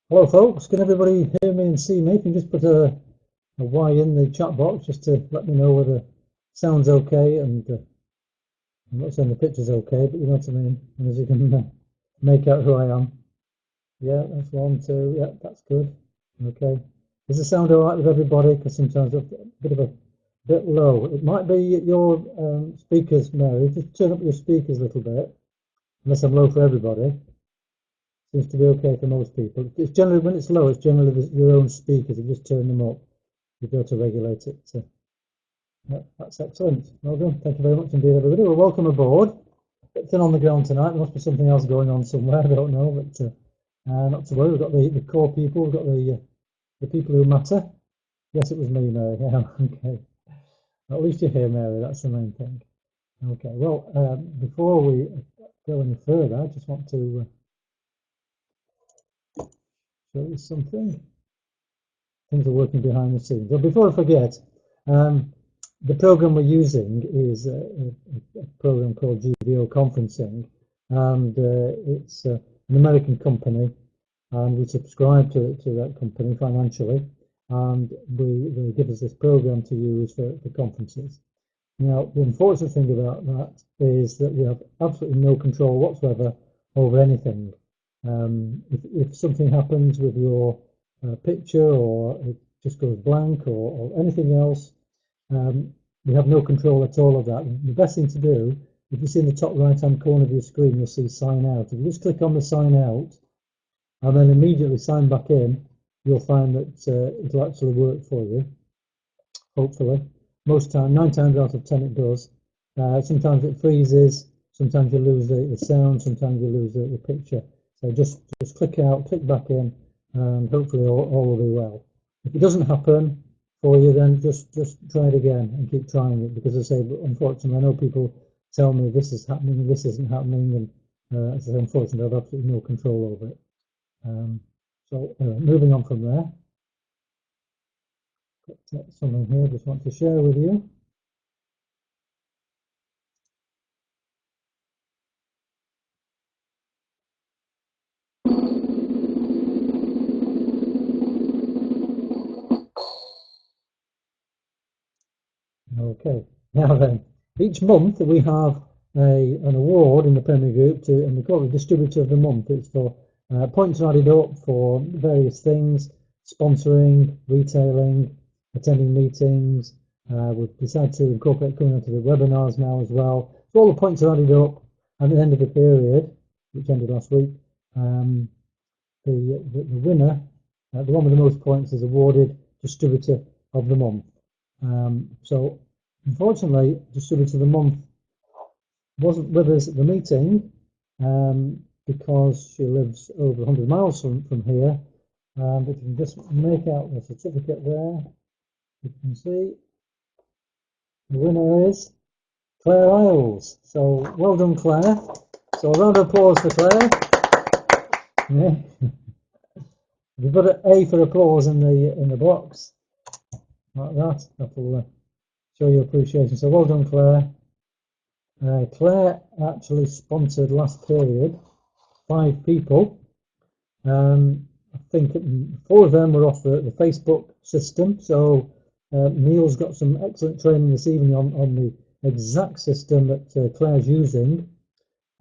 Hello, folks. Can everybody hear me and see me? If you can just put a Y in the chat box just to let me know whether sound's okay. And I'm not saying the picture's okay, but you know what I mean. And as you can make out who I am. Yeah, that's one, two. Yeah, that's good. Okay. Does it sound all right with everybody? Because sometimes it's a bit low. It might be your speakers, Mary. Just turn up your speakers a little bit, unless I'm low for everybody. Seems to be okay for most people. It's generally when it's low, it's generally your own speakers. You just turn them up. You'll be able to regulate it. Yeah, that's excellent. Well done. Thank you very much indeed, everybody. Well, welcome aboard. Bit thin on the ground tonight. There must be something else going on somewhere. I don't know, but not to worry. We've got the core people. We've got the people who matter. Yes, it was me, Mary. Yeah, okay. At least you're here, Mary. That's the main thing. Okay. Well, before we go any further, I just want to show you something. Things are working behind the scenes. But before I forget, the program we're using is a program called GVO Conferencing, and it's an American company, and we subscribe to that company financially, and they give us this program to use for conferences. Now, the unfortunate thing about that is that we have absolutely no control whatsoever over anything. If something happens with your picture, or it just goes blank, or anything else, we have no control at all of that. The best thing to do, if you see in the top right hand corner of your screen, you'll see sign out. If you just click on the sign out and then immediately sign back in, you'll find that it'll actually work for you, hopefully. Most time, 9 times out of 10 it does. Sometimes it freezes, sometimes you lose the sound, sometimes you lose the picture. So just click out, click back in, and hopefully all will be well. If it doesn't happen for you, then just try it again and keep trying it, because as I say, unfortunately, I know people tell me this is happening, this isn't happening, and as I say, unfortunately, I have absolutely no control over it. So moving on from there, got something here I just want to share with you. Okay, now then, each month we have an award in the Premier Group, and we call it the Distributor of the Month. It's for points added up for various things: sponsoring, retailing, attending meetings. We've decided to incorporate coming onto the webinars now as well. So all the points are added up, and at the end of the period, which ended last week, the winner, the one with the most points, is awarded Distributor of the Month. So unfortunately, Distributor of the Month wasn't with us at the meeting because she lives over 100 miles from here. But you can just make out the certificate there. You can see the winner is Claire Isles. So well done, Claire. So a round of applause for Claire. Yeah. You've got an A for applause in the box, like that. That'll show your appreciation. So well done, Claire. Claire actually sponsored last period 5 people. I think 4 of them were off the Facebook system. So Neil's got some excellent training this evening on the exact system that Claire's using.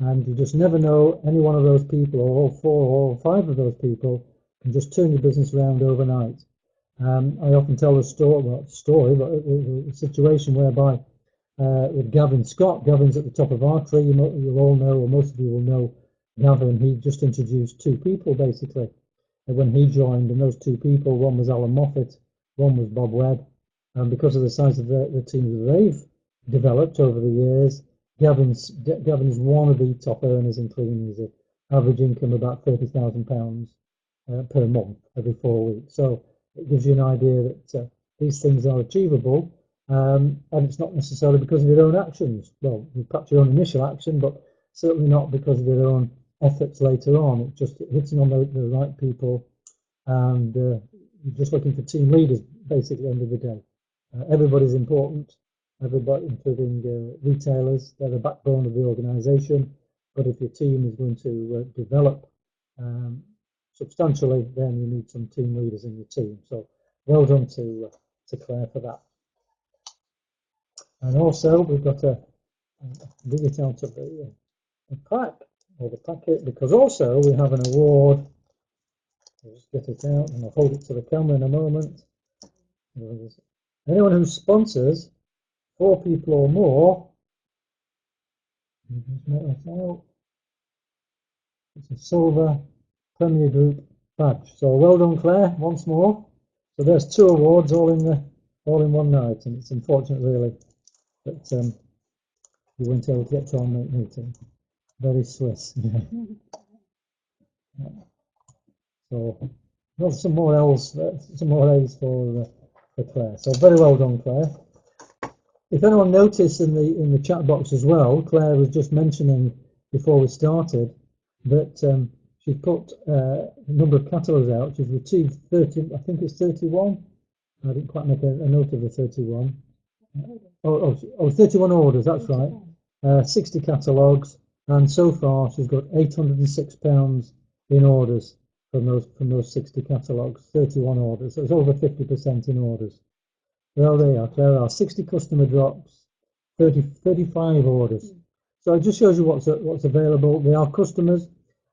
And you just never know, any one of those people, or all 4 or all 5 of those people, can just turn your business around overnight. I often tell a story, but a situation whereby with Gavin Scott. Gavin's at the top of our tree. You'll all know, or most of you will know Gavin. He just introduced 2 people basically when he joined, and those 2 people, one was Alan Moffat, one was Bob Webb. And because of the size of the team that they've developed over the years, Gavin's one of the top earners in cleaning. He's an average income of about £30,000 per month every 4 weeks. So it gives you an idea that these things are achievable. And it's not necessarily because of your own actions. Well, perhaps your own initial action, but certainly not because of your own efforts later on. It's just hitting on the right people, and you're just looking for team leaders, basically, at the end of the day. Everybody's important, everybody, including retailers. They're the backbone of the organisation. But if your team is going to develop substantially, then you need some team leaders in your team. So well done to Claire for that. And also we've got a dig it out of the pack or the packet, because also we have an award. I'll just get it out and I'll hold it to the camera in a moment. Anyone who sponsors 4 people or more, it's a silver Premier Group badge. So well done, Claire, once more. So there's 2 awards all in one night, and it's unfortunate really that you weren't able to get to our meeting. Very Swiss. So there's some more L's for Claire. So very well done, Claire. If anyone noticed in the chat box as well, Claire was just mentioning before we started that she's put a number of catalogues out. She's received 30, I think it's 31. I didn't quite make a note of the 31. 31 orders, that's right. 60 catalogues, and so far she's got £806 in orders from those 60 catalogues, 31 orders. So it's over 50% in orders. Well, there are 60 customer drops, 35 orders. So it just shows you what's available. They are customers,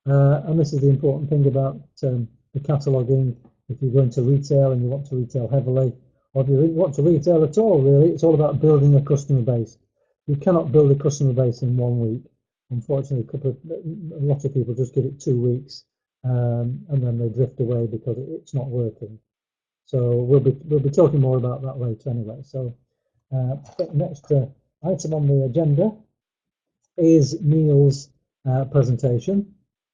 and this is the important thing about the cataloguing. If you're going to retail and you want to retail heavily, or if you want to retail at all, really, it's all about building a customer base. You cannot build a customer base in 1 week. Unfortunately, a lot of people just give it 2 weeks, and then they drift away because it's not working. So we'll be talking more about that later anyway. So I think the next item on the agenda is Neil's presentation,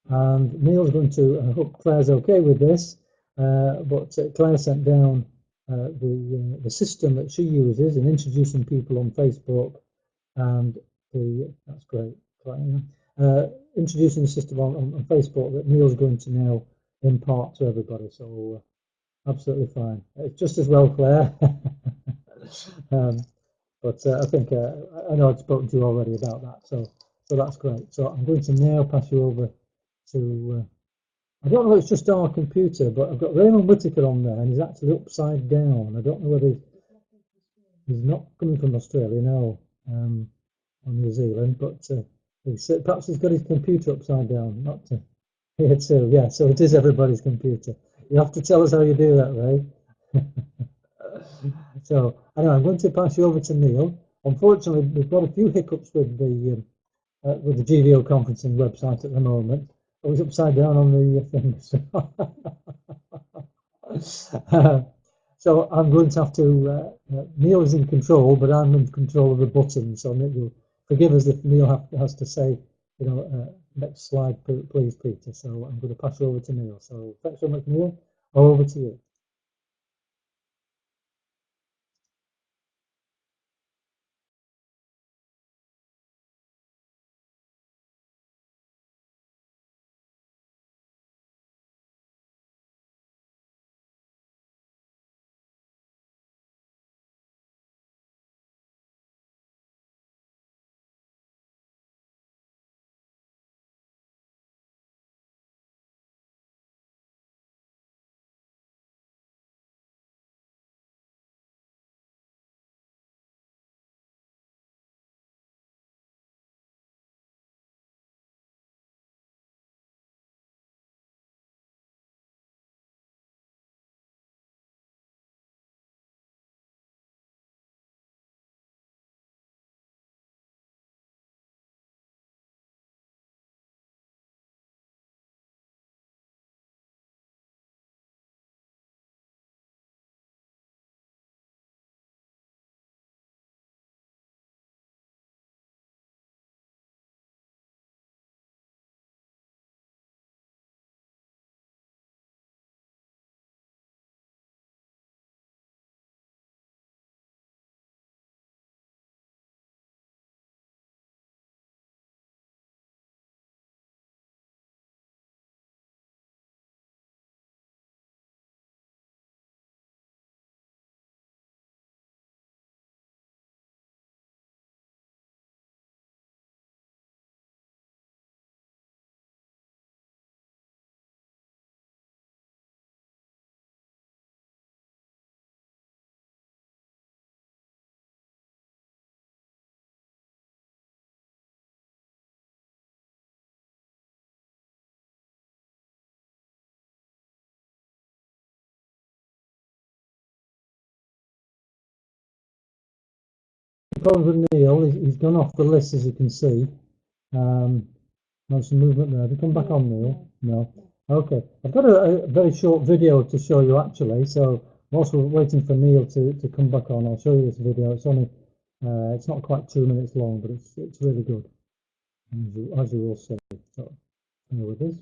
and Neil's going to, I hope Claire's okay with this, but Claire sent down the system that she uses in introducing people on Facebook, and that's great, Claire. Introducing the system on Facebook that Neil's going to now impart to everybody. So absolutely fine. It's just as well, Claire. But I think I know I've spoken to you already about that, so that's great. So I'm going to now pass you over to. I don't know if it's just our computer, but I've got Raymond Whitaker on there, and he's actually upside down. I don't know whether he's not coming from Australia, no, or New Zealand, but perhaps he's got his computer upside down, not here too. Yeah, so it is everybody's computer. You have to tell us how you do that, Ray. So anyway, I'm going to pass you over to Neil. Unfortunately, we've got a few hiccups with the GVO conferencing website at the moment. I was upside down on the thing. So I'm going to have to. Neil is in control, but I'm in control of the button. So you'll forgive us if Neil has to say, next slide, please, Peter. So I'm going to pass you over to Neil. So thanks very much, Neil. Over to you. problems with Neil. He's gone off the list, as you can see. There's some movement there. Have you come back on, Neil? No. Okay. I've got a very short video to show you, actually. So whilst we're waiting for Neil to come back on, I'll show you this video. It's only, it's not quite 2 minutes long, but it's really good, as you will see. So, here it is.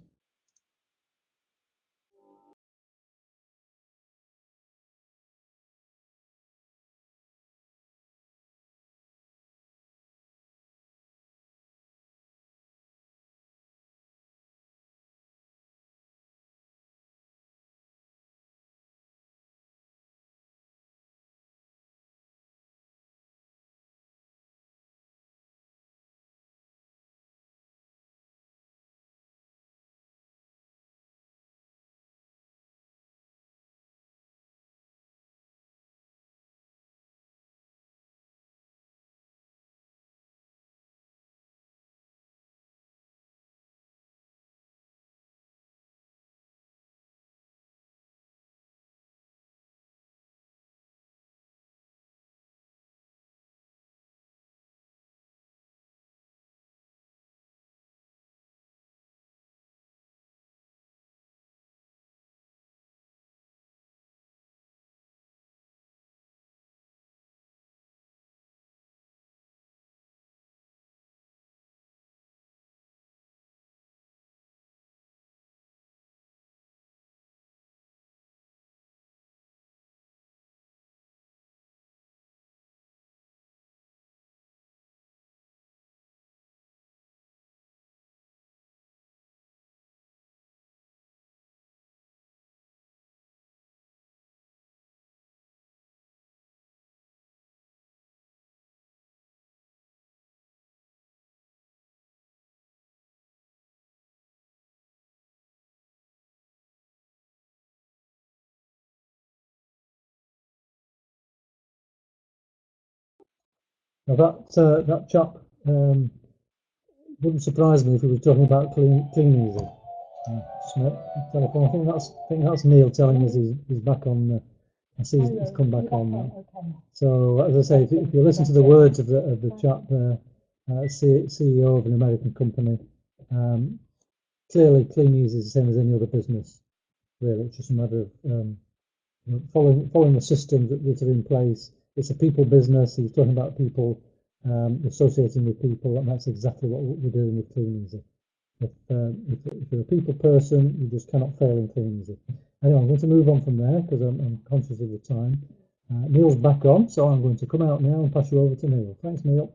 Now that chap wouldn't surprise me if he was talking about clean easy. Telephone. I think that's Neil telling us he's back on. I see he's come back on now. So as I say, if you listen to the words of the chap there, CEO of an American company, clearly clean easy is the same as any other business. Really, it's just a matter of following the systems that are in place. It's a people business. He's talking about people, associating with people, and that's exactly what we're doing with Clean Easy. If you're a people person, you just cannot fail in Clean Easy. Anyway, I'm going to move on from there because I'm conscious of the time. Neil's back on, so I'm going to come out now and pass you over to Neil. Thanks, Neil.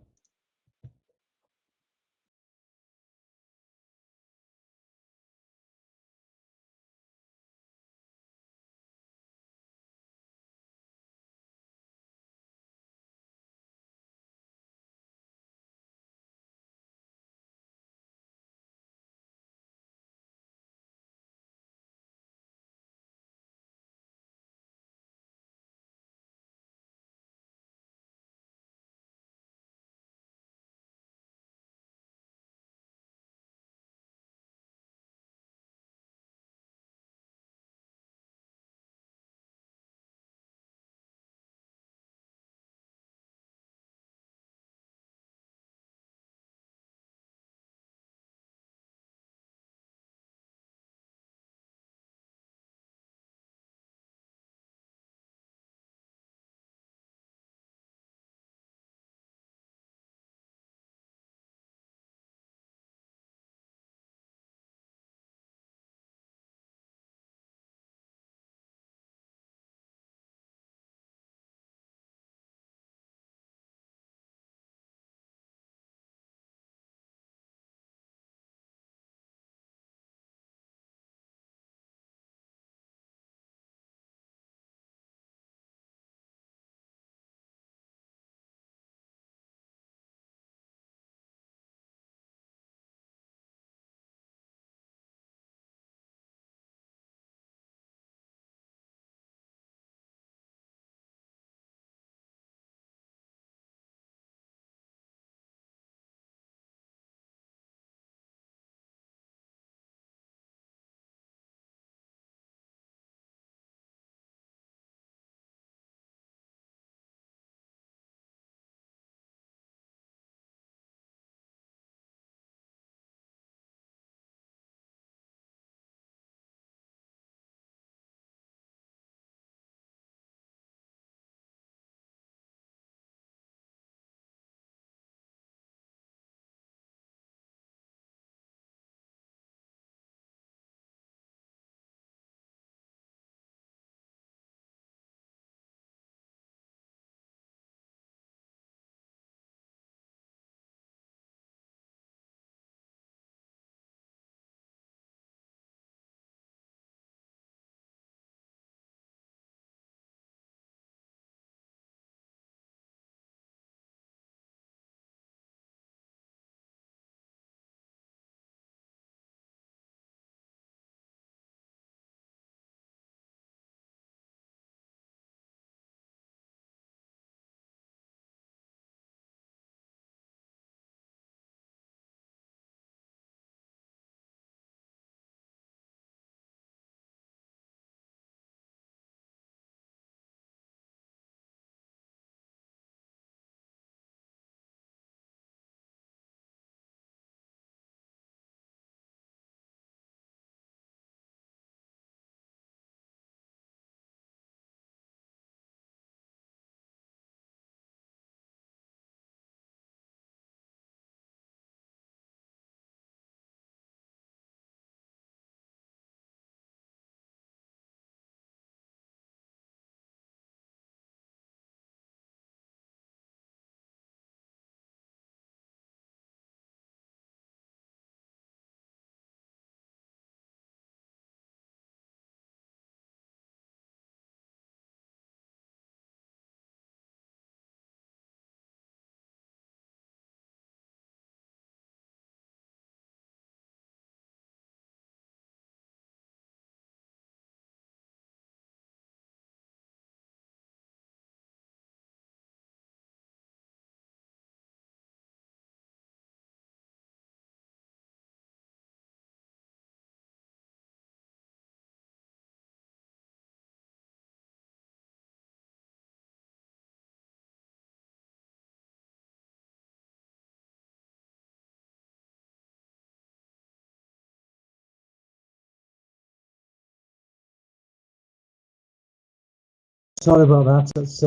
Sorry about that. It's,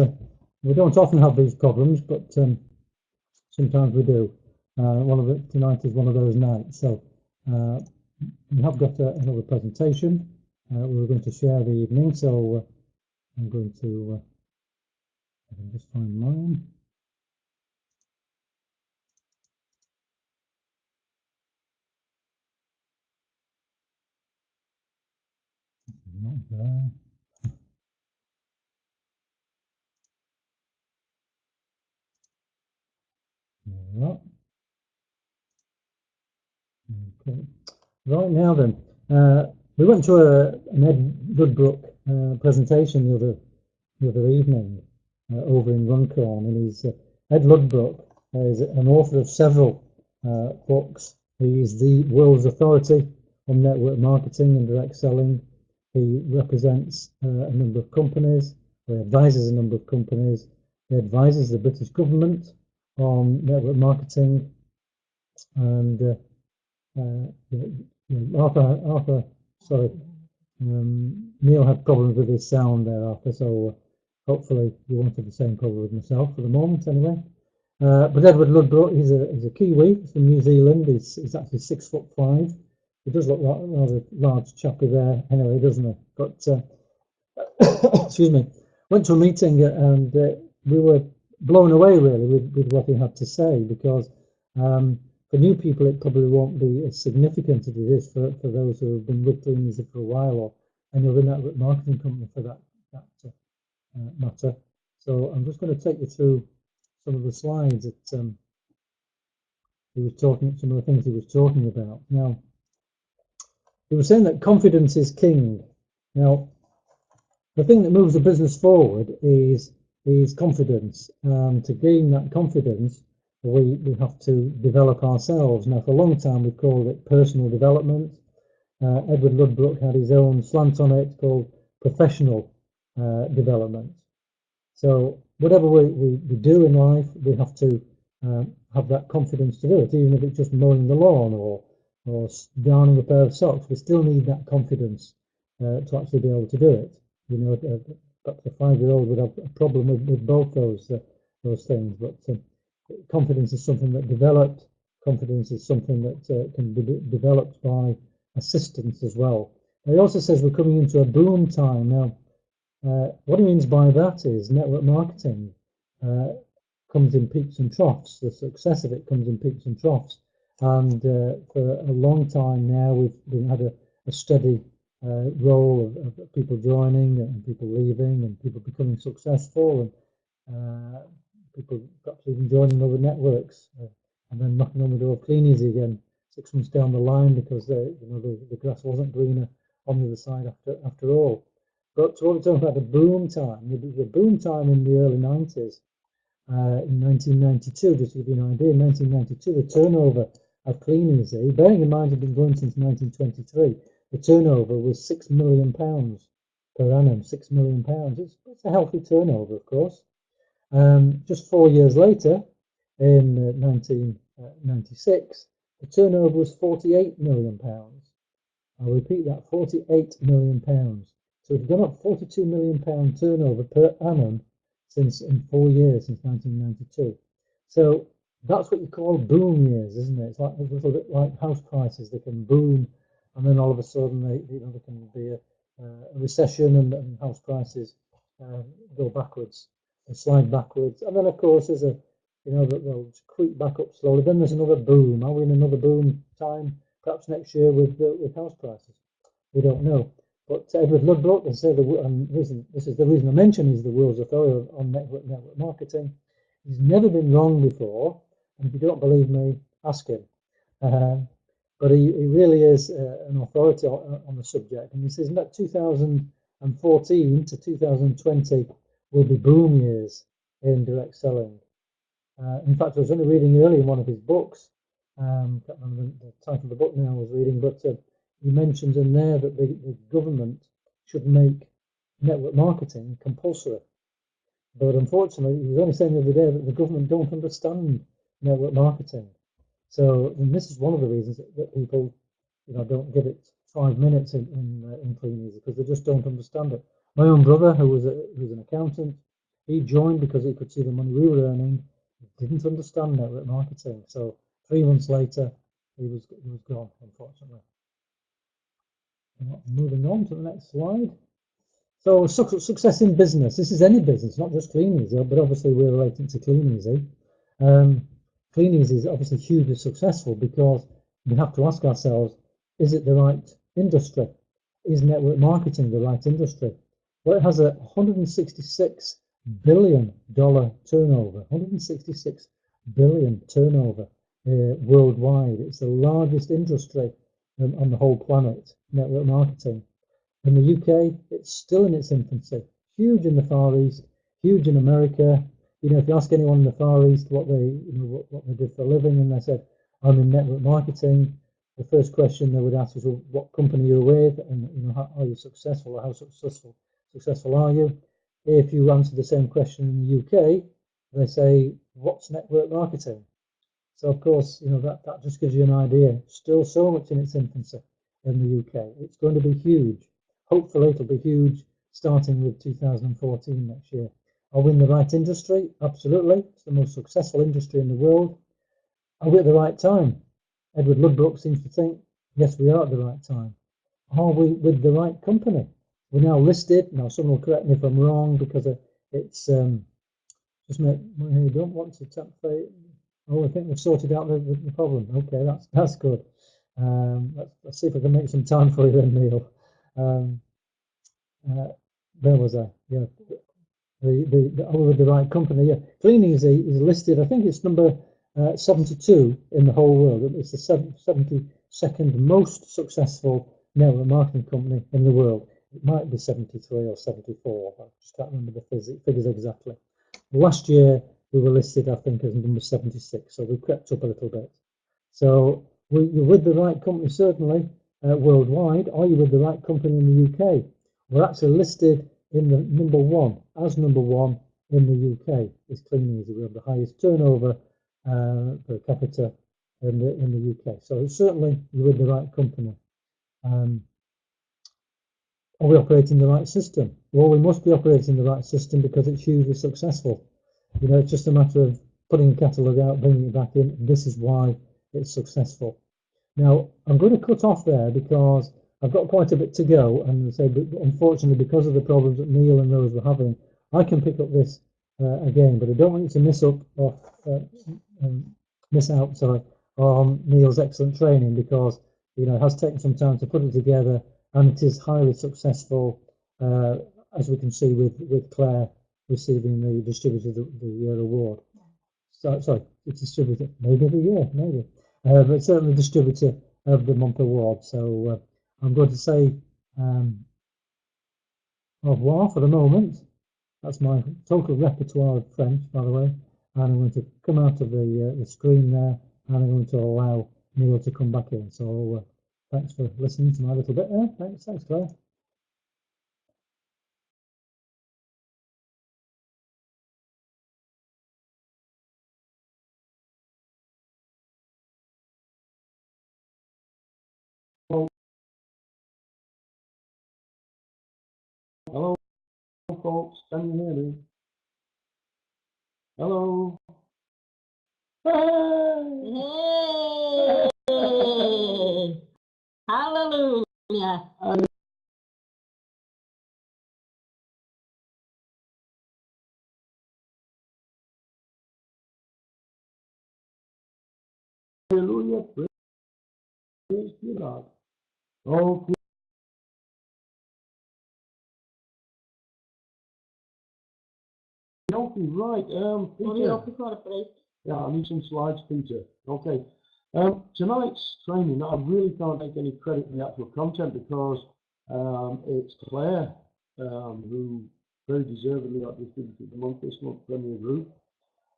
we don't often have these problems, but sometimes we do. Tonight is one of those nights. So we have got another presentation. We were going to share the evening, so I'm going to I can just find mine. Not there. Right. Okay. Right now then, we went to an Ed Ludbrook presentation the other evening over in Runcorn, and he's Ed Ludbrook is an author of several books. He's the world's authority on network marketing and direct selling. He represents a number of companies, or advises a number of companies. He advises the British government on network marketing, and Arthur, sorry, Neil had problems with his sound there, Arthur, so hopefully you won't have the same problem with myself for the moment, anyway. But Edward Ludbrook, he's a Kiwi, he's from New Zealand, he's actually 6'5". He does look like a rather large chappy there, anyway, doesn't he? But, excuse me, went to a meeting and we were blown away, really, with what he had to say, because for new people, it probably won't be as significant as it is for those who have been with Clean Easy for a while, or any other network marketing company for that matter. So I'm just going to take you through some of the slides that he was talking, some of the things he was talking about. Now, he was saying that confidence is king. Now, the thing that moves a business forward is confidence. To gain that confidence, we have to develop ourselves. Now, for a long time, we called it personal development. Edward Ludbrook had his own slant on it called professional development. So whatever we do in life, we have to have that confidence to do it, even if it's just mowing the lawn or darning a pair of socks. We still need that confidence to actually be able to do it. You know, perhaps a 5-year-old would have a problem with both those things, but confidence is something that developed. Confidence is something that can be developed by assistance as well. He also says we're coming into a boom time now. What he means by that is network marketing comes in peaks and troughs. The success of it comes in peaks and troughs. And for a long time now, we've had a steady role of people joining and people leaving and people becoming successful and people perhaps even joining other networks and then knocking on the door of Clean Easy again 6 months down the line because the grass wasn't greener on the other side after all. But what we're talking about the boom time, the boom time in the early 90s, in 1992, just to give you an idea, in 1992, the turnover of Clean Easy, bearing in mind it had been going since 1923, the turnover was £6 million per annum, £6 million. It's a healthy turnover, of course. Just 4 years later, in 1996, the turnover was £48 million. I'll repeat that, £48 million. So we've gone up £42 million turnover per annum in 4 years, since 1992. So that's what you call boom years, isn't it? It's like a little bit like house prices. They can boom, and then all of a sudden there can be a recession, and house prices go backwards and slide backwards. And then of course there's they'll creep back up slowly. Then there's another boom. Are we in another boom time? Perhaps next year with house prices. We don't know. But Edward Ludbrook, and say this is the reason I mention he's the world's authority on network marketing. He's never been wrong before, and if you don't believe me, ask him. But he really is an authority on the subject. And he says that 2014 to 2020 will be boom years in direct selling. In fact, I was only reading earlier in one of his books. Can't remember the title of the book now I was reading, but he mentions in there that the government should make network marketing compulsory. But unfortunately, he was only saying the other day that the government don't understand network marketing. So, and this is one of the reasons that people, don't give it 5 minutes in Clean Easy, because they just don't understand it. My own brother, who was an accountant, he joined because he could see the money we were earning. He didn't understand network marketing, so 3 months later, he was gone, unfortunately. Moving on to the next slide. So success in business. This is any business, not just Clean Easy, but obviously we're relating to Clean Easy. Clean Easy is obviously hugely successful because we have to ask ourselves, is it the right industry? Is network marketing the right industry? Well, it has a $166 billion turnover, 166 billion turnover worldwide. It's the largest industry on the whole planet, network marketing. In the UK, it's still in its infancy. Huge in the Far East, huge in America. You know, if you ask anyone in the Far East what they did for a living, and they said, "I'm in network marketing," the first question they would ask is, "Well, what company you're with, and how are you successful, or how successful are you?" If you answer the same question in the UK, they say, "What's network marketing?" So of course, that just gives you an idea. Still so much in its infancy in the UK. It's going to be huge. Hopefully it'll be huge starting with 2014 next year. Are we in the right industry? Absolutely. It's the most successful industry in the world. Are we at the right time? Edward Ludbrook seems to think, yes, we are at the right time. Are we with the right company? We're now listed. Now, someone will correct me if I'm wrong because it's just you don't want to tap. Oh, I think we've sorted out the problem. Okay, that's good. Let's see if I can make some time for you then, Neil. Where was I? Yeah, with the right company. Yeah, Clean Easy is listed. I think it's number 72 in the whole world. It's the 72nd most successful network marketing company in the world. It might be 73 or 74. I just can't remember the figures exactly. Last year we were listed, I think, as number 76, so we crept up a little bit. So you're with the right company, certainly worldwide. Are you with the right company in the UK? We're actually listed in the number one in the UK. Is Clean Easy. We have the highest turnover per capita in the UK. So certainly you're with the right company. Are we operating the right system? Well, we must be operating the right system because it's hugely successful. It's just a matter of putting a catalogue out, bringing it back in. This is why it's successful. Now, I'm going to cut off there because I've got quite a bit to go, and say, but unfortunately, because of the problems that Neil and those were having, I can pick up this again, but I don't want you to miss out, on Neil's excellent training because it has taken some time to put it together, and it is highly successful, as we can see with Claire receiving the Distributor of the Year award. So, sorry, it's Distributor, maybe the year, maybe, but certainly Distributor of the Month award. So I'm going to say au revoir for the moment. That's my total repertoire of French, by the way. And I'm going to come out of the screen there, and I'm going to allow Neil to come back in. So thanks for listening to my little bit there. Thanks, Claire. Hello, folks. Can you hear me? Hello. Hey! Hallelujah. Hallelujah. Praise God. Okay. Okay, right. Peter. Yeah, I need some slides, Peter. Okay. Tonight's training, I really can't take any credit for the actual content because it's Claire who very deservedly got Distributor of the Month this month, Premier Group,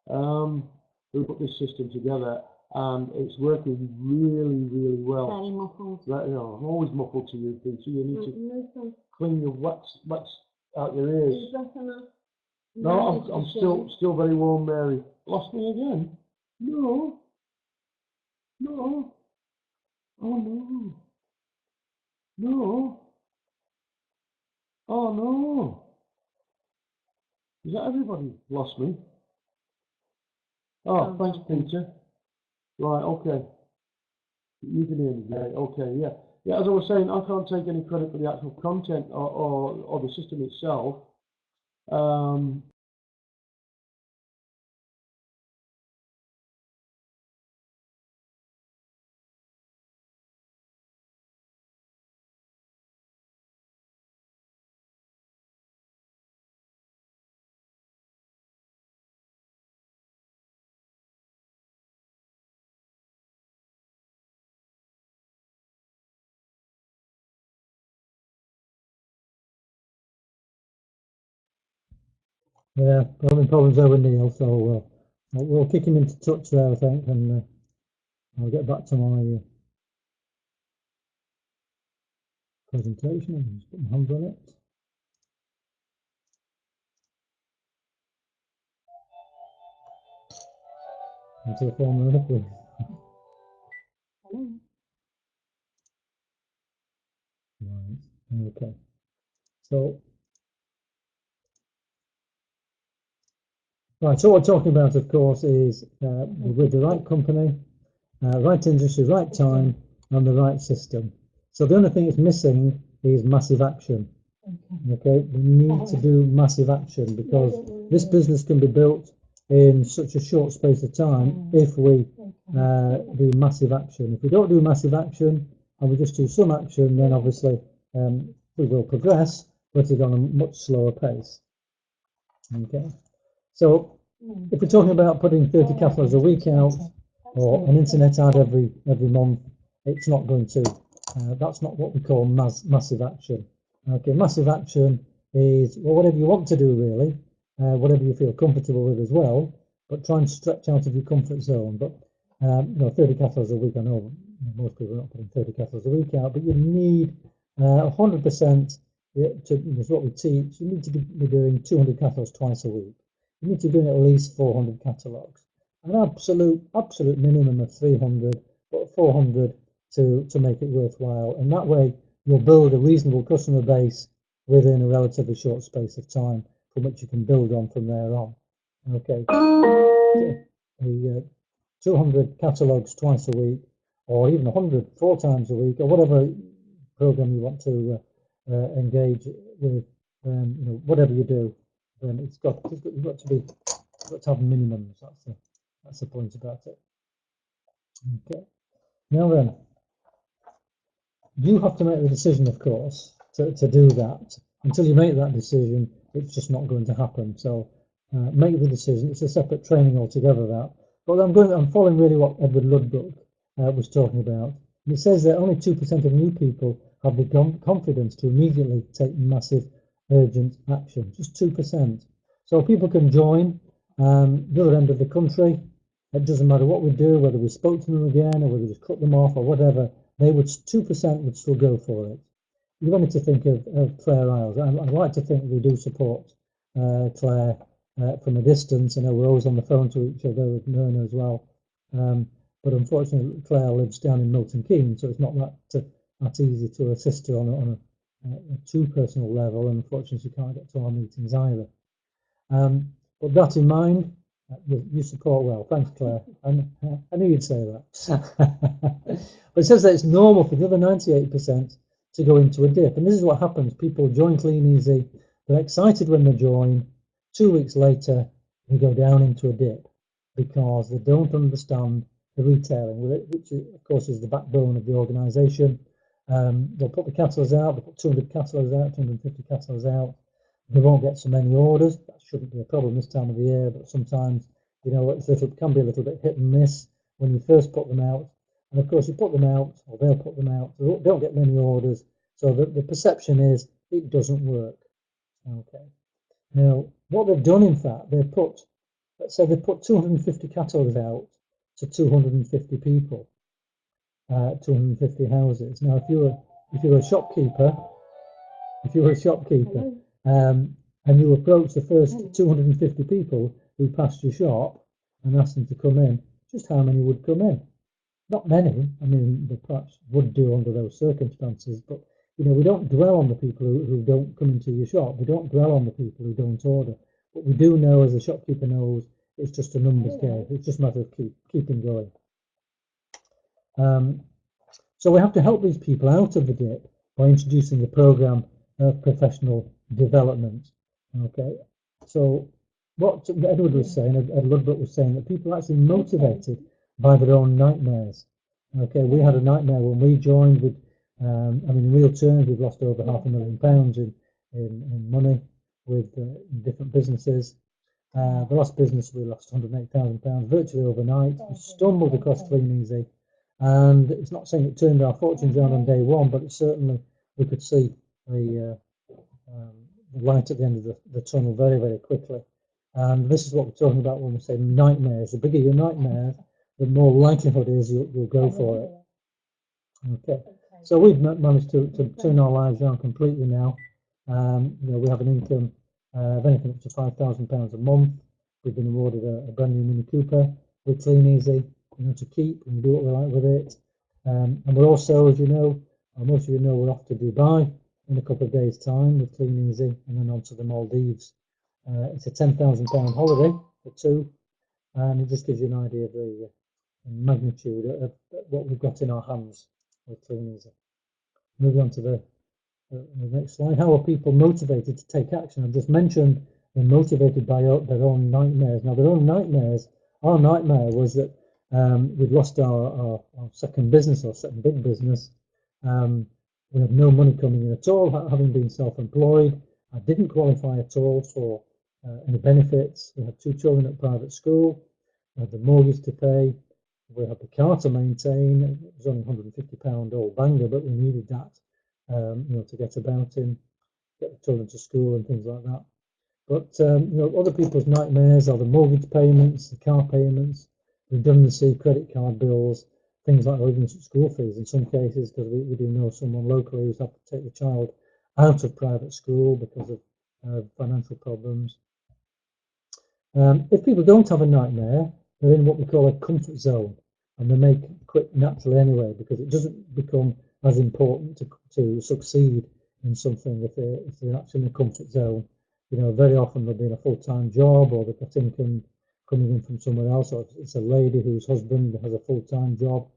who put this system together, and it's working really, really well. Very muffled. I'm always muffled to you, Peter. You need to clean your wax out your ears. No, I'm still very warm, Mary. Lost me again? No. No. Oh no. No. Oh no. Is that everybody lost me? Oh, thanks, Peter. Right, okay. You can hear me, right? Okay, yeah. Yeah, as I was saying, I can't take any credit for the actual content or the system itself. Yeah, we're having problems there with Neil, so we'll kick him into touch there, I think, and I'll get back to my presentation and just put my hands on it. Into the form of please. Right, okay. So, right, so what we're talking about, of course, is with the right company, right industry, right time, and the right system. So the only thing that's missing is massive action. Okay, we need to do massive action because this business can be built in such a short space of time if we do massive action. If we don't do massive action and we just do some action, then obviously we will progress, but it's on a much slower pace. Okay, so if we're talking about putting 30 catalogues a week out or an internet ad every month, it's not going to. That's not what we call massive action. Okay, massive action is well, whatever you want to do really, whatever you feel comfortable with as well, but try and stretch out of your comfort zone. But 30 catalogues a week, I know most people are not putting 30 catalogues a week out, but you need 100% is what we teach. You need to be doing 200 catalogues twice a week. You need to be doing at least 400 catalogues. An absolute minimum of 300, but 400 to make it worthwhile. And that way you'll build a reasonable customer base within a relatively short space of time from which you can build on from there on. Okay. The 200 catalogues twice a week, or even 100 4 times a week, or whatever program you want to engage with, whatever you do, then you've got to have minimums. That's the point about it. Okay. Now then, you have to make the decision, of course, to do that. Until you make that decision, it's just not going to happen. So make the decision. It's a separate training altogether, that. But I'm following really what Edward Ludbrook was talking about. And it says that only 2% of new people have the confidence to immediately take massive, urgent action. Just 2%. So people can join the other end of the country. It doesn't matter what we do, whether we spoke to them again or whether we just cut them off or whatever. They would 2% would still go for it. You want me to think of Claire Isles. I'd like to think we do support Claire from a distance. I know we're always on the phone to each other with Myrna as well. But unfortunately, Claire lives down in Milton Keynes, so it's not that easy to assist her on a too personal level. And unfortunately, she can't get to our meetings either. But that in mind, you support well. Thanks, Claire. I knew you'd say that. But it says that it's normal for the other 98% to go into a dip. And this is what happens. People join Clean Easy. They're excited when they join. 2 weeks later, they go down into a dip because they don't understand the retailing, which of course is the backbone of the organisation. They'll put the catalogues out. They'll put 200 catalogues out, 250 catalogues out. They won't get so many orders. That shouldn't be a problem this time of the year, but sometimes, it can be a little bit hit and miss when you first put them out. And of course, you put them out, or they'll put them out, they don't get many orders. So the perception is it doesn't work. Okay. Now, what they've done, in fact, let's say they put 250 catalogues out to 250 people, 250 houses. Now, if you were a shopkeeper, and you approach the first 250 people who passed your shop and asked them to come in, just how many would come in? Not many. I mean, they perhaps would do under those circumstances, but we don't dwell on the people who don't come into your shop. We don't dwell on the people who don't order. But we do know, as the shopkeeper knows, it's just a numbers game. It's just a matter of keeping going. So we have to help these people out of the dip by introducing a program of professional development. Okay, so what Edward was saying, Ed Ludbrook was saying, that people are actually motivated by their own nightmares. Okay, we had a nightmare when we joined. With, in real terms, we've lost over £500,000 in money with different businesses. The last business, we lost £108,000 virtually overnight. We stumbled across Clean Easy, and it's not saying it turned our fortunes around on day one, but it certainly, we could see the light at the end of the tunnel very, very quickly. And this is what we're talking about when we say nightmares. The bigger your nightmares, the more likelihood is you'll go for it. Okay, so we've managed to turn our lives around completely now. We have an income of anything up to £5,000 a month. We've been awarded a brand new Mini Cooper with Clean Easy, to keep, and we do what we like with it. And we're also, as you know, most of you know, we're off to Dubai in a couple of days' time with Clean Easy, and then on to the Maldives. It's a £10,000 holiday for two, and it just gives you an idea of the magnitude of what we've got in our hands with Clean Easy. Moving on to the next slide. How are people motivated to take action? I've just mentioned they're motivated by their own nightmares. Now, their own nightmares, our nightmare was that we'd lost our second business, our second big business. We had no money coming in at all, having been self-employed. I didn't qualify at all for any benefits. We had two children at private school. We had the mortgage to pay. We had the car to maintain. It was only £150 old banger, but we needed that, to get about in, get the children to school and things like that. But other people's nightmares are the mortgage payments, the car payments, redundancy, credit card bills, things like that, even school fees in some cases, because we do know someone locally who's had to take the child out of private school because of financial problems. If people don't have a nightmare, they're in what we call a comfort zone, and they may quit naturally anyway, because it doesn't become as important to succeed in something if they're actually in a comfort zone. Very often they'll be in a full-time job, or they've got income coming in from somewhere else, or it's a lady whose husband has a full-time job.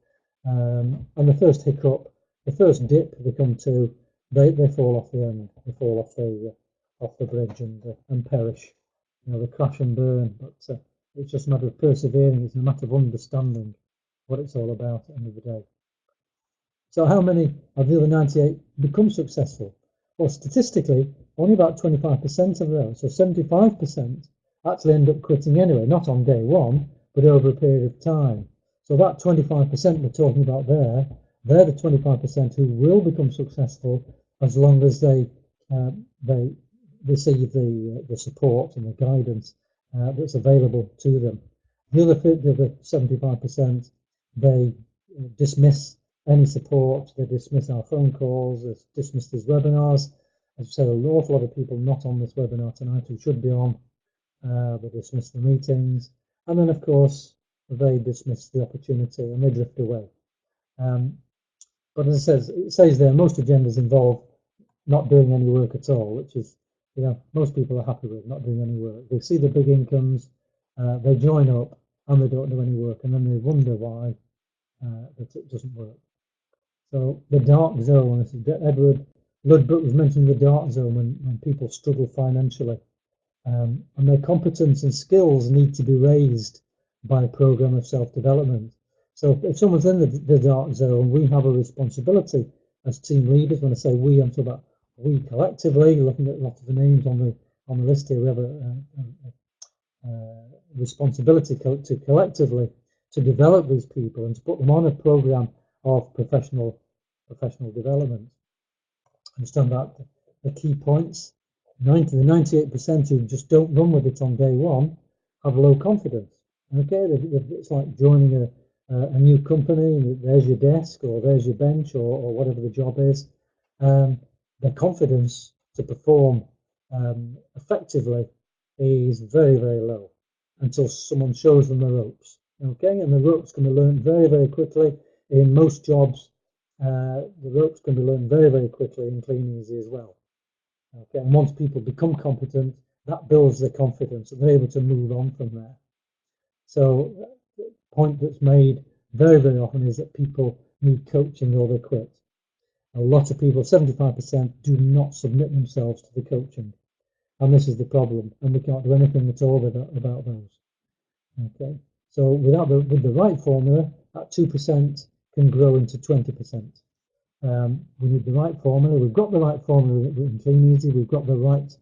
And the first hiccup, the first dip they come to, they fall off the end, they fall off the bridge and perish. They crash and burn. But it's just a matter of persevering. It's a matter of understanding what it's all about at the end of the day. So how many of the other 98 become successful? Well, statistically, only about 25% of them, so 75%, actually end up quitting anyway, not on day one, but over a period of time. So that 25% we're talking about there, they're the 25% who will become successful as long as they receive the support and the guidance that's available to them. The other 75%, they dismiss any support, they dismiss our phone calls, they dismiss these webinars. As I said, an awful lot of people not on this webinar tonight who should be on, they dismiss the meetings, and then of course they dismiss the opportunity and they drift away. But as it says there, most agendas involve not doing any work at all, which is, most people are happy with not doing any work. They see the big incomes, they join up, and they don't do any work, and then they wonder why that it doesn't work. So the dark zone, this is Edward Ludbrook was mentioning the dark zone when people struggle financially, and their competence and skills need to be raised by a program of self-development. So if someone's in the dark zone, we have a responsibility as team leaders. When I say we, I'm talking about we collectively. Looking at a lot of the names on the list here, we have a responsibility to collectively to develop these people and to put them on a program of professional development. Understand that the key points. The 98% who just don't run with it on day one have low confidence. Okay, it's like joining a new company. There's your desk, or there's your bench, or whatever the job is. Their confidence to perform effectively is very, very low until someone shows them the ropes. Okay, and the ropes can be learned very, very quickly in most jobs. the ropes can be learned very, very quickly in Clean Easy as well. Okay, and once people become competent, that builds their confidence and they're able to move on from there. So the point that's made very, very often is that people need coaching or they quit. A lot of people, 75%, do not submit themselves to the coaching. And this is the problem. And we can't do anything at all about those. Okay, so with the right formula, that 2% can grow into 20%. We need the right formula. We've got the right formula in Clean Easy. We've got the right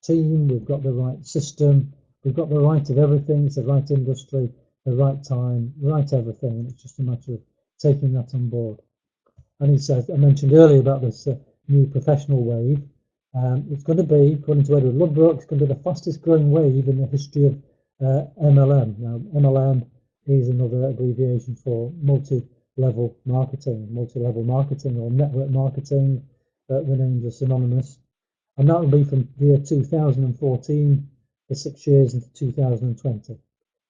team. We've got the right system. We've got the right of everything. It's the right industry, the right time, right everything. It's just a matter of taking that on board. And he says, I mentioned earlier about this new professional wave. It's going to be, according to Edward Ludbrook, it's going to be the fastest growing wave in the history of MLM. Now, MLM is another abbreviation for multi-level marketing or network marketing. The names are synonymous. And that will be from the year 2014 for 6 years into 2020.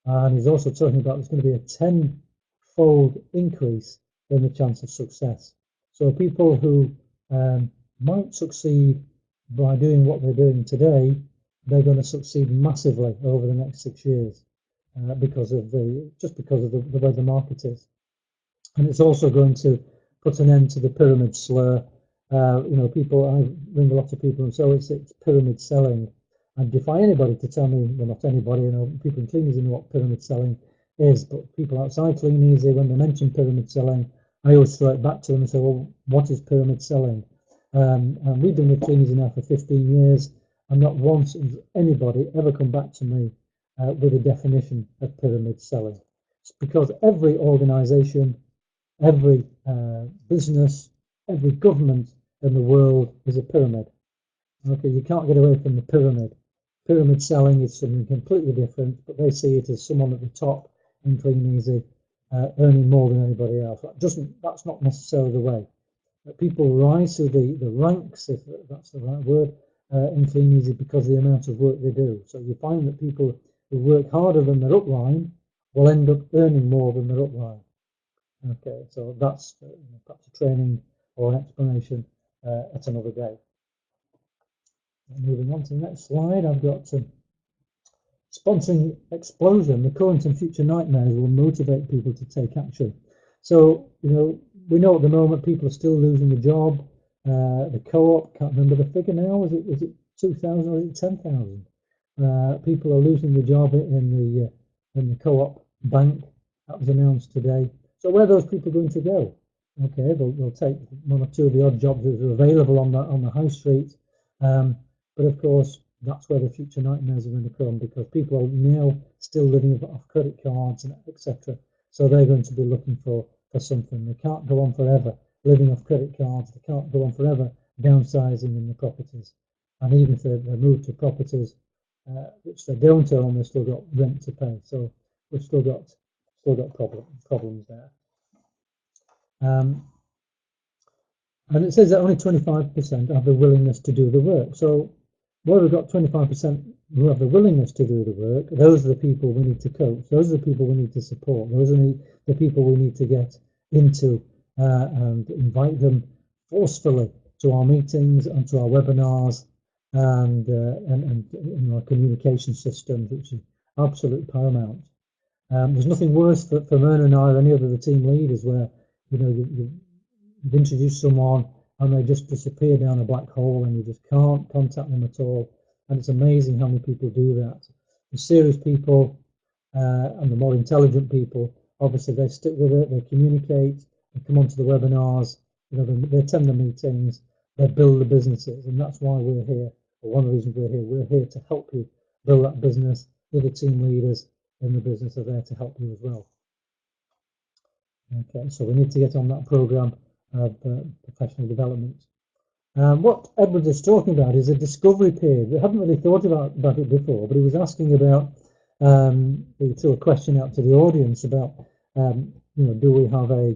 And he's also talking about there's going to be a 10-fold increase in the chance of success. So people who might succeed by doing what they're doing today, they're going to succeed massively over the next 6 years because of the way the market is. And it's also going to put an end to the pyramid slur. I ring a lot of people and say, it's pyramid selling. I defy anybody to tell me, well, not anybody, people in Clean Easy know what pyramid selling is, but people outside Clean Easy, when they mention pyramid selling, I always throw it back to them and say, well, what is pyramid selling? And we've been with Clean Easy now for 15 years, and not once has anybody ever come back to me with a definition of pyramid selling. It's because every organisation, every business, every government in the world is a pyramid. Okay, you can't get away from the pyramid. Pyramid selling is something completely different, but they see it as someone at the top in Clean Easy earning more than anybody else. That's not necessarily the way. People rise through the ranks, if that's the right word, in Clean Easy because of the amount of work they do. So you find that people who work harder than their upline will end up earning more than their upline. Okay, so that's perhaps a training or an explanation at another day. Moving on to the next slide, I've got sponsoring explosion. The current and future nightmares will motivate people to take action. So, we know at the moment people are still losing the job. The co-op, can't remember the figure now, was it 2,000 or is it 10,000? People are losing the job in the co-op bank. That was announced today. So where are those people going to go? Okay, they'll take one or two of the odd jobs that are available on the high street. But of course, that's where the future nightmares are going to come, because people are now still living off credit cards and etc. So they're going to be looking for something. They can't go on forever living off credit cards. They can't go on forever downsizing in the properties. And even if they move to properties which they don't own, they've still got rent to pay. So we've still got problems there. And it says that only 25% have the willingness to do the work. So where we've got 25% who have the willingness to do the work, those are the people we need to coach. Those are the people we need to support. Those are the people we need to get into and invite them forcefully to our meetings and to our webinars and in our communication systems, which is absolutely paramount. There's nothing worse for Myrna and I or any other of the team leaders where you've introduced someone and they just disappear down a black hole and you just can't contact them at all. And it's amazing how many people do that. The serious people and the more intelligent people, obviously they stick with it, they communicate, they come onto the webinars, they attend the meetings, they build the businesses, and that's why we're here. Or one of the reasons we're here to help you build that business. The other team leaders in the business are there to help you as well. Okay, so we need to get on that program of professional development. What Edward is talking about is a discovery period. We haven't really thought about it before, but he was asking about, he threw a question out to the audience about, do we have a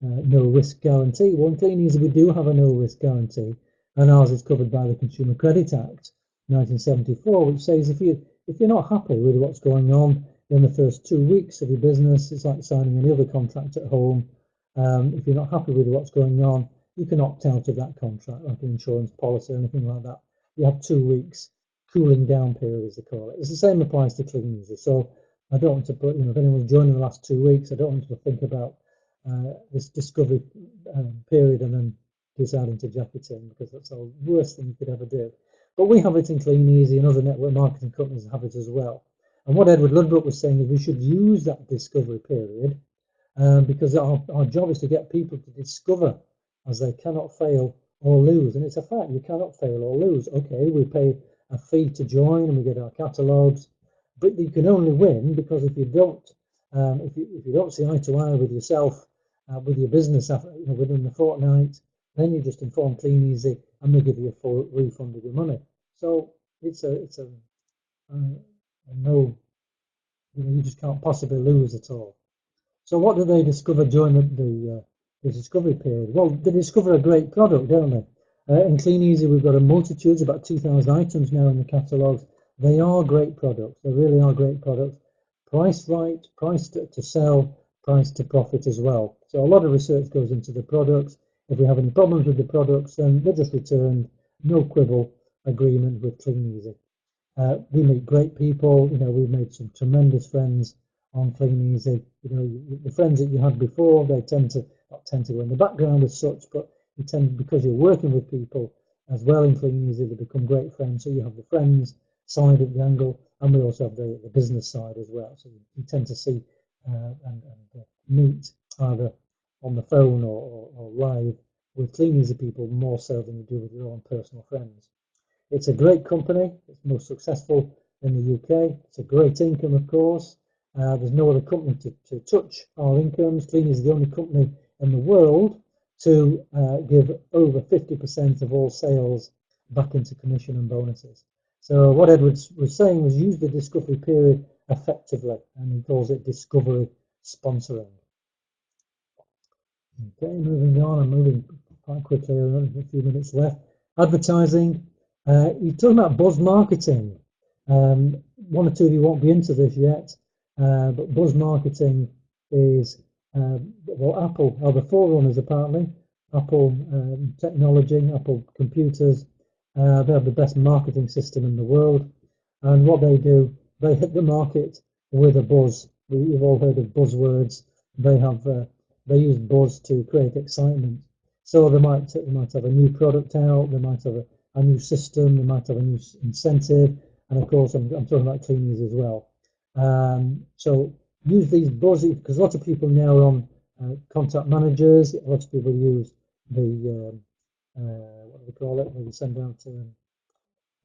no risk guarantee? Well, in Clean Easy we do have a no risk guarantee, and ours is covered by the Consumer Credit Act 1974, which says if you're not happy with what's going on in the first 2 weeks of your business, it's like signing any other contract at home. If you're not happy with what's going on, you can opt out of that contract, like an insurance policy or anything like that. You have 2 weeks cooling down period, as they call it. It's the same applies to Clean Easy. So I don't want to put, if anyone's joined in the last 2 weeks, I don't want to think about this discovery period and then deciding to jack it in, because that's the worst thing you could ever do. But we have it in Clean Easy, and other network marketing companies have it as well. And what Edward Ludbrook was saying is we should use that discovery period because our job is to get people to discover, as they cannot fail or lose. And it's a fact, you cannot fail or lose. Okay, we pay a fee to join and we get our catalogues, but you can only win because if you don't see eye to eye with yourself, with your business within the fortnight, then you just inform Clean Easy and they give you a full refund of your money. So it's a no, you just can't possibly lose at all. So what do they discover during the discovery period? Well, they discover a great product, don't they? In Clean Easy, we've got a multitude, about 2,000 items now in the catalogues. They are great products. They really are great products. Priced right, priced to sell, priced to profit as well. So a lot of research goes into the products. If we have any problems with the products, then they're just returned. No quibble agreement with Clean Easy. We meet great people. We've made some tremendous friends on Clean Easy. The friends that you had before, they not tend to go in the background as such, but you tend, because you're working with people as well in Clean Easy, they become great friends. So you have the friends side of the angle, and we also have the business side as well. So you tend to see and meet either on the phone or live with Clean Easy people more so than you do with your own personal friends. It's a great company. It's most successful in the UK. It's a great income, of course. There's no other company to touch our incomes. Clean is the only company in the world to give over 50% of all sales back into commission and bonuses. So what Edward was saying was use the discovery period effectively, and he calls it discovery sponsoring. Okay, moving on. I'm moving quite quickly. A few minutes left. Advertising. You're talking about buzz marketing. One or two of you won't be into this yet, but buzz marketing is, Apple are the forerunners apparently. Apple technology, Apple computers, they have the best marketing system in the world. And what they do, they hit the market with a buzz. You've all heard of buzzwords. They use buzz to create excitement. So they might have a new product out, they might have a new system, they might have a new incentive, and of course I'm talking about Clean Easy as well. So use these buzzes, because a lot of people now are on contact managers. A lot of people use the what do they call it? We send out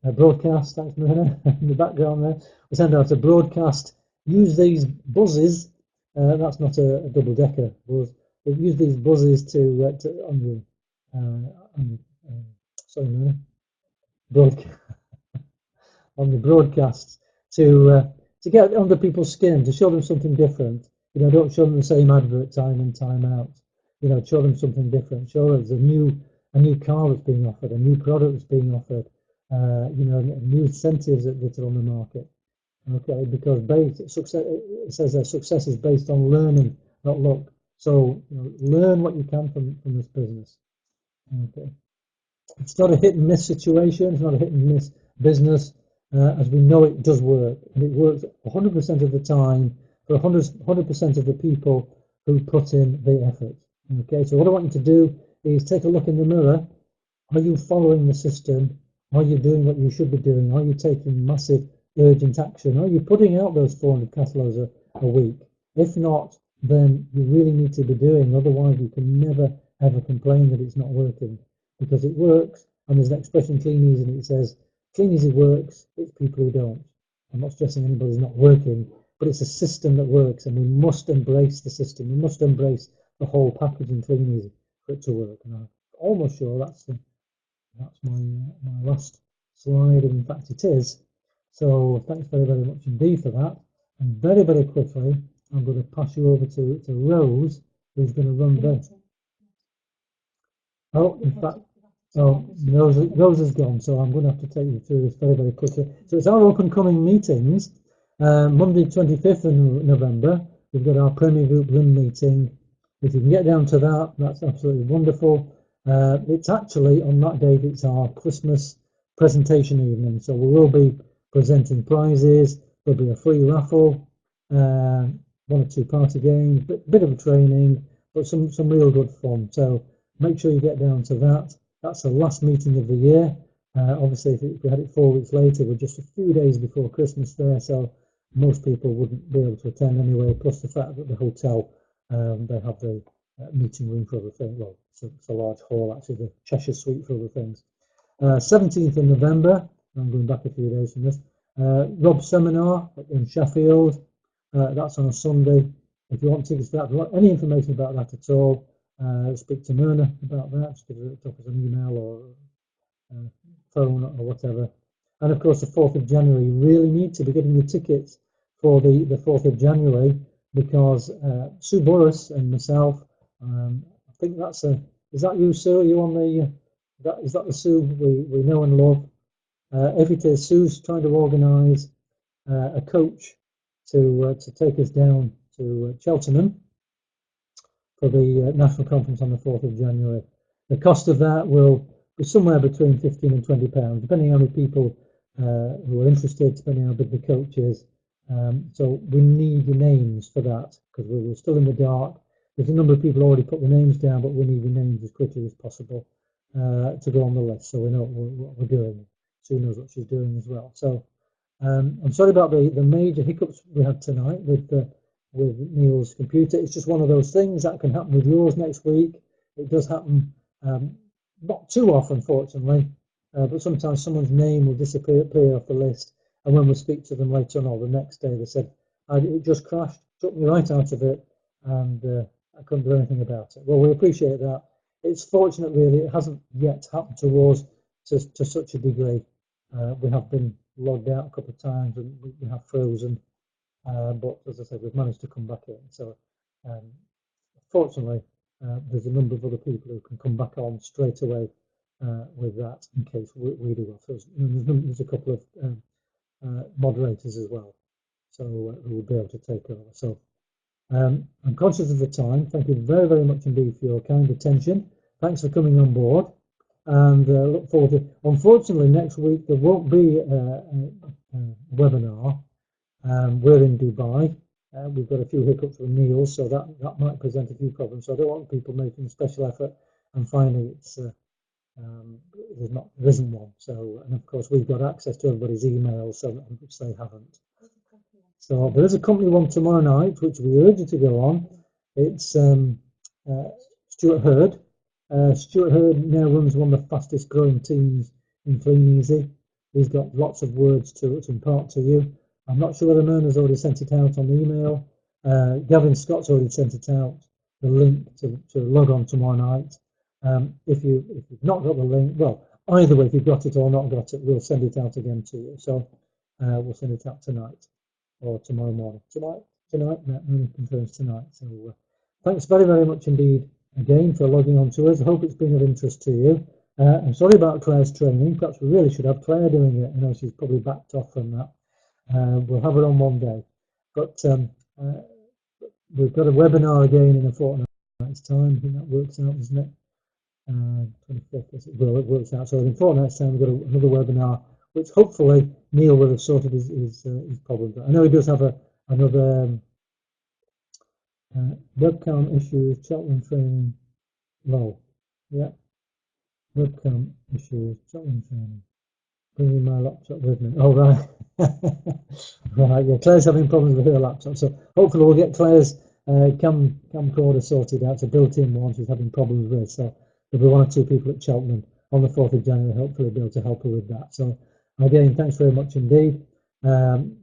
a broadcast. Thanks, Marina, in the background there. We send out a broadcast. Use these buzzes. That's not a double-decker buzz. But use these buzzes sorry, Marina. On the broadcasts to get under people's skin, to show them something different. Don't show them the same advert time in, time out. Show them something different. Show them there's a new car that's being offered, a new product that's being offered, new incentives that are on the market. Okay, because it says that success is based on learning, not luck. So learn what you can from this business. Okay, it's not a hit and miss situation. It's not a hit and miss business. As we know, it does work, and it works 100% of the time for 100% of the people who put in the effort. Okay, so what I want you to do is take a look in the mirror. Are you following the system? Are you doing what you should be doing? Are you taking massive urgent action? Are you putting out those 400 catalogues a week? If not, then you really need to be doing. Otherwise, you can never ever complain that it's not working, because it works. And there's an expression, Clean Easy, and it says, Clean Easy works, it's people who don't. I'm not stressing anybody's not working, but it's a system that works, and we must embrace the system. We must embrace the whole package in Clean Easy for it to work. And I'm almost sure that's my last slide, and in fact it is. So thanks very, very much indeed for that. And very, very quickly, I'm going to pass you over to Rose, who's going to run this. Oh, in fact, Rose is gone, so I'm going to have to take you through this very, very quickly. So it's our up and coming meetings. Monday 25th of November, we've got our Premier Group Run meeting. if you can get down to that, that's absolutely wonderful. It's actually on that date, it's our Christmas presentation evening, so we will be presenting prizes. There'll be a free raffle, 1 or 2 party games, bit of a training, but some real good fun. So make sure you get down to that. That's the last meeting of the year. Obviously, if we had it 4 weeks later, we're just a few days before Christmas there, so most people wouldn't be able to attend anyway. Plus the fact that the hotel, they have the meeting room for other things. Well, it's a large hall actually, the Cheshire Suite for other things. 17th of November, I'm going back a few days from this. Rob Seminar in Sheffield. That's on a Sunday. If you want tickets to that, if you want any information about that at all, speak to Myrna about that. Just drop us an email or phone or whatever. And of course, the 4th of January, you really need to be getting your tickets for the 4th of January, because Sue Burris and myself, I think that's is that you, Sue? Are you on the, is that the Sue we know and love? Every day, Sue's trying to organise a coach to take us down to Cheltenham for the national conference on the 4th of January. The cost of that will be somewhere between £15 and £20, depending on how many people who are interested, depending on how big the coach is. So we need your names for that, because we're still in the dark. There's a number of people already put the names down, but we need your names as quickly as possible to go on the list, so we know what we're doing. Sue knows what she's doing as well. So I'm sorry about the major hiccups we had tonight with Neil's computer. It's just one of those things that can happen with yours next week. It does happen, not too often, fortunately, but sometimes someone's name will disappear off the list, and when we speak to them later on or the next day, they said, it just crashed, took me right out of it, and I couldn't do anything about it. Well, we appreciate that. It's fortunate, really, it hasn't yet happened to us to such a degree. We have been logged out a couple of times and we have frozen, but as I said, we've managed to come back in. So fortunately, there's a number of other people who can come back on straight away with that in case we do our first. There's a couple of moderators as well, so who will be able to take over. So I'm conscious of the time. Thank you very, very much indeed for your kind attention. Thanks for coming on board, and look forward to. Unfortunately, next week there won't be a webinar. We're in Dubai. We've got a few hiccups with Neil, so that might present a few problems. So I don't want people making a special effort and finding it's there isn't one. So, and of course we've got access to everybody's emails, so which they haven't. So there is a company one tomorrow night, which we urge you to go on. It's Stuart Hurd. Stuart Hurd now runs one of the fastest growing teams in Clean Easy. He's got lots of words to impart to you. I'm not sure whether Myrna's already sent it out on the email. Gavin Scott's already sent it out, the link to log on tomorrow night. If you've not got the link, well, either way, if you've got it or not got it, we'll send it out again to you. So we'll send it out tonight or tomorrow morning. Tonight, Myrna confirms tonight. So thanks very, very much indeed again for logging on to us. I hope it's been of interest to you. I'm sorry about Claire's training. Perhaps we really should have Claire doing it. I know she's probably backed off from that. We'll have it on one day, but we've got a webinar again in a fortnight's time. I think that works out, doesn't it? 25th, well, it works out. So in a fortnight's time, we've got another webinar, which hopefully Neil will have sorted his problems. I know he does have another webcam issues, Cheltenham training. Lol, yeah, webcam issues, Cheltenham training. Bringing my laptop with me. Oh, right. Right, yeah, Claire's having problems with her laptop. So hopefully we'll get Claire's camcorder sorted out. It's a built-in one she's having problems with. So there'll be 1 or 2 people at Cheltenham on the 4th of January, hopefully be able to help her with that. So again, thanks very much indeed.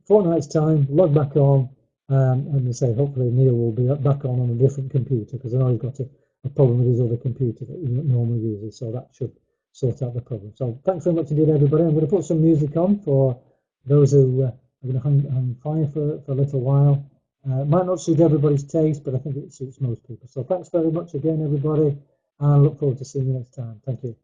Fortnight's time, log back on, and we say hopefully Neil will be back on a different computer, because I know he's got a problem with his other computer that he normally uses. So that should sort out the problem. So thanks very much indeed, everybody. I'm going to put some music on for those who are going to hang fire for a little while. It might not suit everybody's taste, but I think it suits most people. So thanks very much again, everybody, and I look forward to seeing you next time. Thank you.